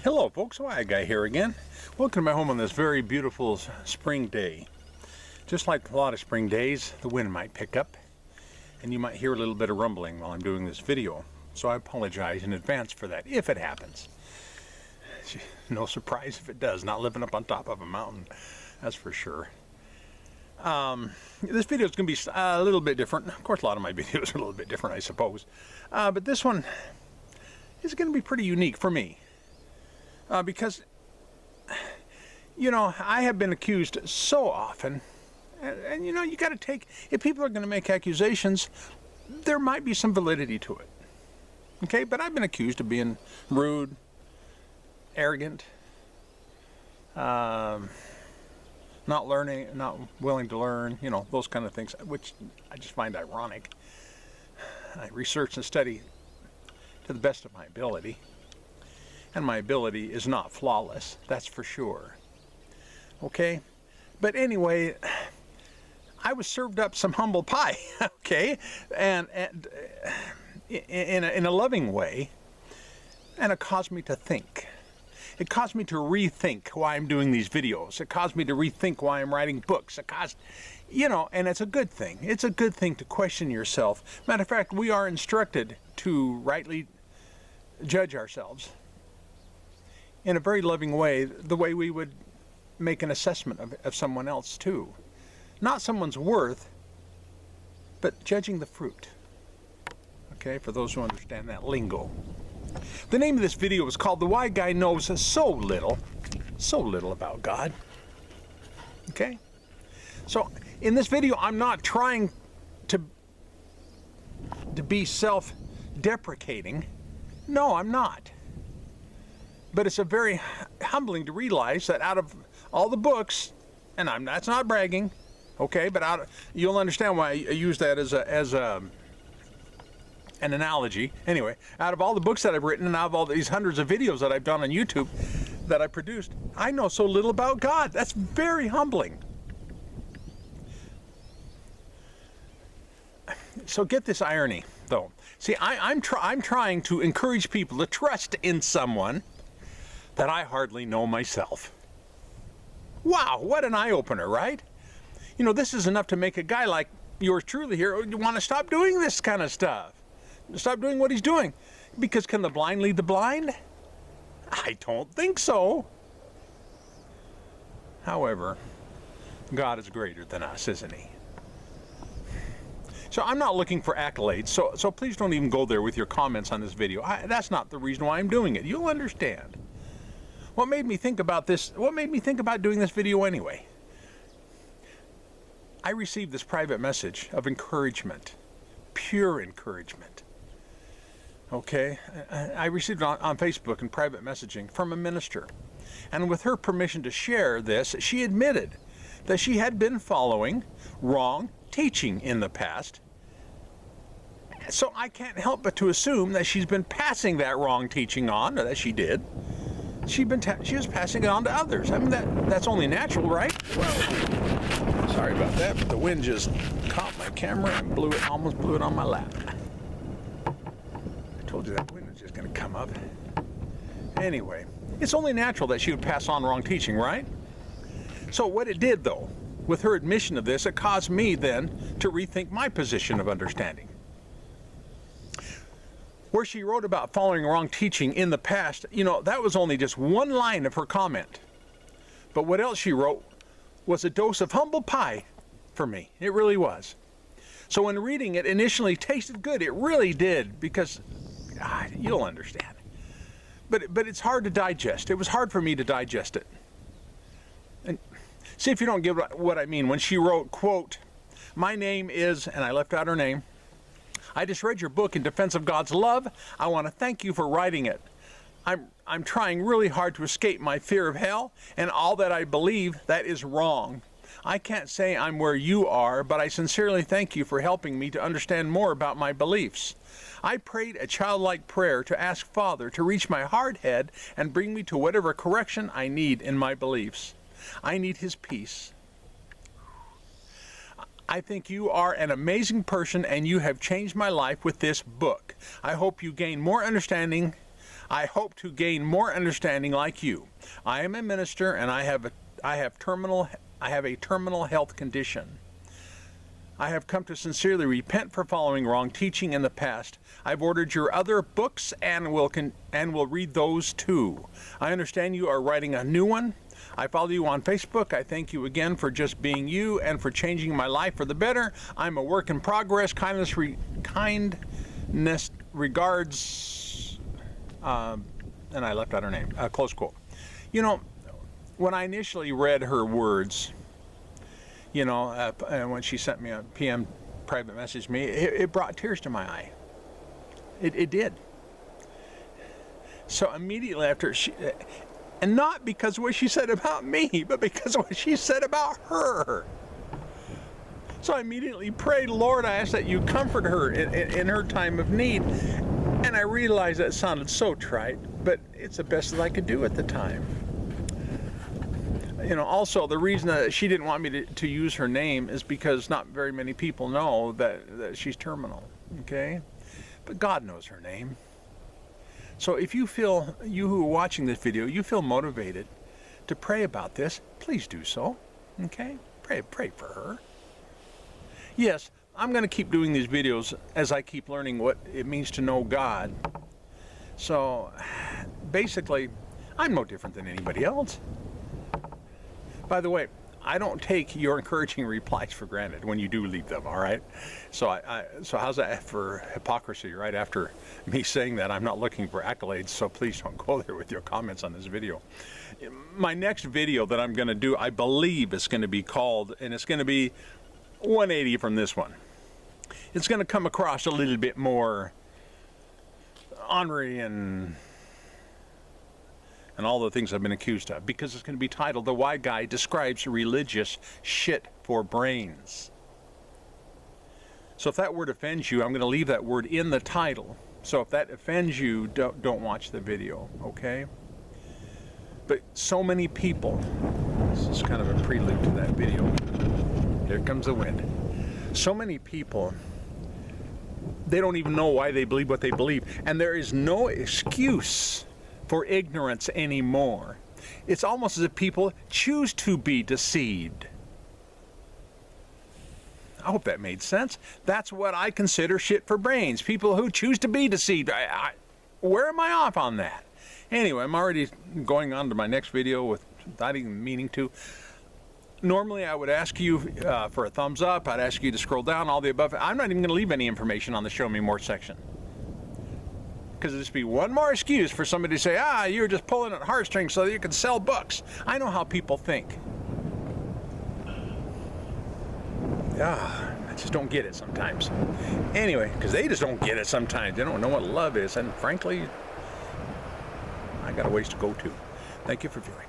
Hello folks, Wyatt Guy here again. Welcome to my home on this very beautiful spring day. Just like a lot of spring days, the wind might pick up and you might hear a little bit of rumbling while I'm doing this video. So I apologize in advance for that, if it happens. No surprise if it does, not living up on top of a mountain, that's for sure. This video is going to be a little bit different. Of course, a lot of my videos are a little bit different, I suppose. But this one is going to be pretty unique for me. Because, you know, I have been accused so often, and you know, you got to take, if people are going to make accusations, there might be some validity to it. Okay, but I've been accused of being rude, arrogant, not learning, not willing to learn, you know, those kind of things, which I just find ironic. I research and study to the best of my ability. And my ability is not flawless, that's for sure. Okay? But anyway, I was served up some humble pie, okay? And in a loving way, and it caused me to think. It caused me to rethink why I'm doing these videos. It caused me to rethink why I'm writing books. It caused, you know, and it's a good thing. It's a good thing to question yourself. Matter of fact, we are instructed to rightly judge ourselves in a very loving way, the way we would make an assessment of someone else too. Not someone's worth, but judging the fruit. Okay, for those who understand that lingo. The name of this video is called The Why Guy Knows so little about God. Okay? So, in this video, I'm not trying to be self-deprecating. No, I'm not. But it's a very humbling to realize that out of all the books, and that's not bragging, okay, but you'll understand why I use that as an analogy. Anyway, out of all the books that I've written and out of all these hundreds of videos that I've done on YouTube that I produced, I know so little about God. That's very humbling. So get this irony, though. See, I'm trying to encourage people to trust in someone that I hardly know myself. Wow, what an eye-opener, right? You know, this is enough to make a guy like yours truly here want to stop doing this kind of stuff. Stop doing what he's doing. Because can the blind lead the blind? I don't think so. However, God is greater than us, isn't he? So I'm not looking for accolades, so please don't even go there with your comments on this video. That's not the reason why I'm doing it. You'll understand. What made me think about this? What made me think about doing this video anyway? I received this private message of encouragement, pure encouragement. Okay, I received it on Facebook in private messaging from a minister. And with her permission to share this, she admitted that she had been following wrong teaching in the past. So I can't help but to assume that she's been passing that wrong teaching on, or that she did. She was passing it on to others. I mean, that's only natural, right? Well, sorry about that, but the wind just caught my camera and almost blew it on my lap. I told you that wind was just going to come up. Anyway, it's only natural that she would pass on wrong teaching, right? So what it did, though, with her admission of this, it caused me then to rethink my position of understanding. Where she wrote about following wrong teaching in the past, you know, that was only just one line of her comment. But what else she wrote was a dose of humble pie for me. It really was. So when reading it, initially tasted good. It really did, because you'll understand. But it's hard to digest. It was hard for me to digest it. And see if you don't get what I mean. When she wrote, quote, "My name is," and I left out her name, "I just read your book in defense of God's love. I want to thank you for writing it. I'm trying really hard to escape my fear of hell and all that I believe that is wrong. I can't say I'm where you are, but I sincerely thank you for helping me to understand more about my beliefs. I prayed a childlike prayer to ask Father to reach my hard head and bring me to whatever correction I need in my beliefs. I need his peace. I think you are an amazing person and you have changed my life with this book. I hope you gain more understanding I hope to gain more understanding like you. I am a minister and I have a terminal health condition. I have come to sincerely repent for following wrong teaching in the past. I've ordered your other books and will read those too. I understand you are writing a new one. I follow you on Facebook. I thank you again for just being you and for changing my life for the better. I'm a work in progress. Kindness regards, and I left out her name, close quote. You know, when I initially read her words, you know, and when she sent me a PM private message to me, it brought tears to my eye. It did. So immediately after and not because of what she said about me, but because of what she said about her. So I immediately prayed, Lord, I ask that you comfort her in her time of need. And I realized that sounded so trite, but it's the best that I could do at the time. You know, also the reason that she didn't want me to use her name is because not very many people know that she's terminal, okay? But God knows her name. So if you feel, you who are watching this video, you feel motivated to pray about this, please do so, okay? Pray for her. Yes, I'm going to keep doing these videos as I keep learning what it means to know God. So basically, I'm no different than anybody else. By the way, I don't take your encouraging replies for granted when you do leave them, all right? So so how's that for hypocrisy, right? After me saying that, I'm not looking for accolades, so please don't go there with your comments on this video. My next video that I'm going to do, I believe is going to be called, and it's going to be 180 from this one. It's going to come across a little bit more ornery and all the things I've been accused of, because it's going to be titled, The Why Guy Describes Religious Shit for Brains. So if that word offends you, I'm going to leave that word in the title. So if that offends you, don't watch the video, okay? But so many people, this is kind of a prelude to that video. Here comes the wind. So many people, they don't even know why they believe what they believe. And there is no excuse for ignorance anymore. It's almost as if people choose to be deceived. I hope that made sense. That's what I consider shit for brains. People who choose to be deceived. Where am I off on that? Anyway, I'm already going on to my next video without even meaning to. Normally I would ask you for a thumbs up. I'd ask you to scroll down, all the above. I'm not even going to leave any information on the Show Me More section. Because it'd just be one more excuse for somebody to say, you're just pulling at heartstrings so that you can sell books. I know how people think. I just don't get it sometimes. Anyway, because they just don't get it sometimes. They don't know what love is. And frankly, I got a ways to go too. Thank you for viewing.